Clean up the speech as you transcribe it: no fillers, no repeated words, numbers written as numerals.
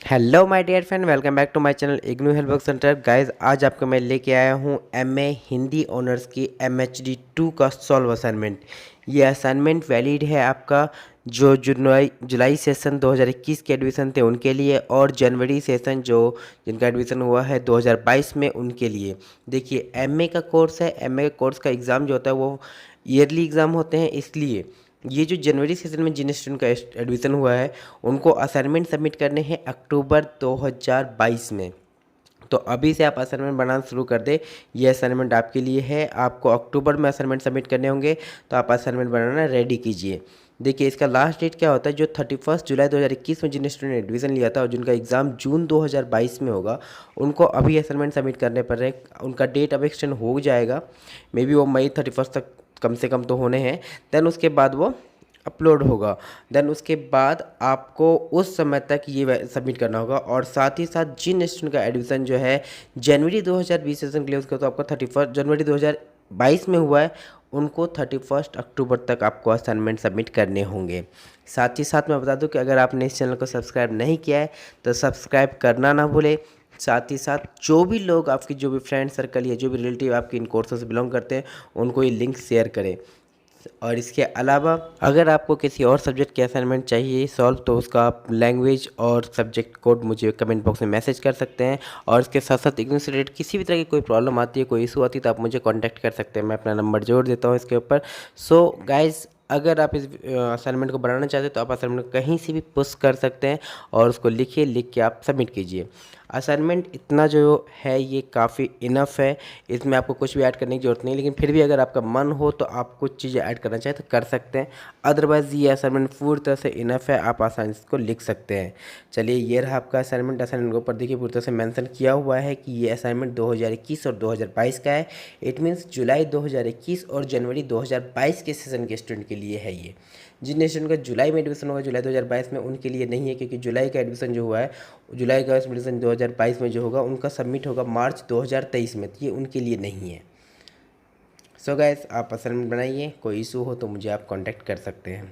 Hello my dear friend, welcome back to my channel IGNOU help work centre. Guys, आज आपको मैं लेके आया हूँ एमए हिंदी ऑनर्स की एमएचडी 2 का सॉल्व असाइनमेंट। ये असाइनमेंट वैलिड है आपका जो जुलाई सेशन 2021 के एडमिशन थे उनके लिए, और जनवरी सेशन जो जिनका एडमिशन हुआ है 2022 में उनके लिए। देखिए, एमए का कोर्स है। एमए कोर्स का एग्ज़ाम जो होता है वो ईयरली एग्ज़ाम होते हैं, इसलिए ये जो जनवरी सेशन में जिन स्टूडेंट का एडमिशन हुआ है उनको असाइनमेंट सबमिट करने हैं अक्टूबर 2022 में। तो अभी से आप असाइनमेंट बनाना शुरू कर दें। ये असाइनमेंट आपके लिए है। आपको अक्टूबर में असाइनमेंट सबमिट करने होंगे, तो आप असाइनमेंट बनाना रेडी कीजिए। देखिए, इसका लास्ट डेट क्या होता है, जो 31 जुलाई 2021 में जिन स्टूडेंट ने एडमिशन लिया था और जिनका एग्ज़ाम जून 2022 में होगा, उनको अभी असाइनमेंट सबमिट करने पर है। उनका डेट अब एक्सटेंड हो जाएगा, मे बी वो मई 31 तक कम से कम तो होने हैं। देन उसके बाद वो अपलोड होगा। देन उसके बाद आपको उस समय तक ये सबमिट करना होगा। और साथ ही साथ जिन स्टूडेंट का एडमिशन जो है जनवरी 2020 सेशन के लिए, उसका तो आपका 31 जनवरी 2022 में हुआ है, उनको 31 अक्टूबर तक आपको असाइनमेंट सबमिट करने होंगे। साथ ही साथ मैं बता दूं कि अगर आपने इस चैनल को सब्सक्राइब नहीं किया है तो सब्सक्राइब करना ना भूलें। साथ ही साथ जो भी लोग आपकी, जो भी फ्रेंड सर्कल या जो भी रिलेटिव आपके इन कोर्सों से बिलोंग करते हैं, उनको ये लिंक शेयर करें। और इसके अलावा अगर आपको किसी और सब्जेक्ट की असाइनमेंट चाहिए सॉल्व, तो उसका आप लैंग्वेज और सब्जेक्ट कोड मुझे कमेंट बॉक्स में मैसेज कर सकते हैं। और इसके साथ साथ इग्नू से रिलेटेड किसी भी तरह की कोई प्रॉब्लम आती है, कोई इशू आती है, तो आप मुझे कांटेक्ट कर सकते हैं। मैं अपना नंबर जोड़ देता हूँ इसके ऊपर। सो गाइज, अगर आप इस असाइनमेंट को बनाना चाहते हैं तो आप असाइनमेंट कहीं से भी पुश कर सकते हैं और उसको लिखिए, लिख के आप सबमिट कीजिए। असाइनमेंट इतना जो है ये काफ़ी इनफ है, इसमें आपको कुछ भी ऐड करने की ज़रूरत नहीं। लेकिन फिर भी अगर आपका मन हो तो आप कुछ चीज़ें ऐड करना चाहें तो कर सकते हैं। अदरवाइज़ ये असाइनमेंट पूरी तरह से इनफ है, आप आसानी से इसको लिख सकते हैं। चलिए, ये रहा आपका असाइनमेंट। असाइनमेंट के ऊपर देखिए पूरी तरह से मेंशन किया हुआ है कि ये असाइनमेंट 2021 और 2022 का है। इट मीन्स जुलाई 2021 और जनवरी 2022 के सेशन के स्टूडेंट के लिए है। ये जिन स्टूडेंट का जुलाई में एडमिशन होगा जुलाई 2022 में, उनके लिए नहीं है, क्योंकि जुलाई का एडमिशन जो हुआ है, जुलाई का एडमिशन 2022 में जो होगा उनका सबमिट होगा मार्च 2023 में, तो ये उनके लिए नहीं है। सो गाइस, आप असाइनमेंट बनाइए। कोई इशू हो तो मुझे आप कांटेक्ट कर सकते हैं।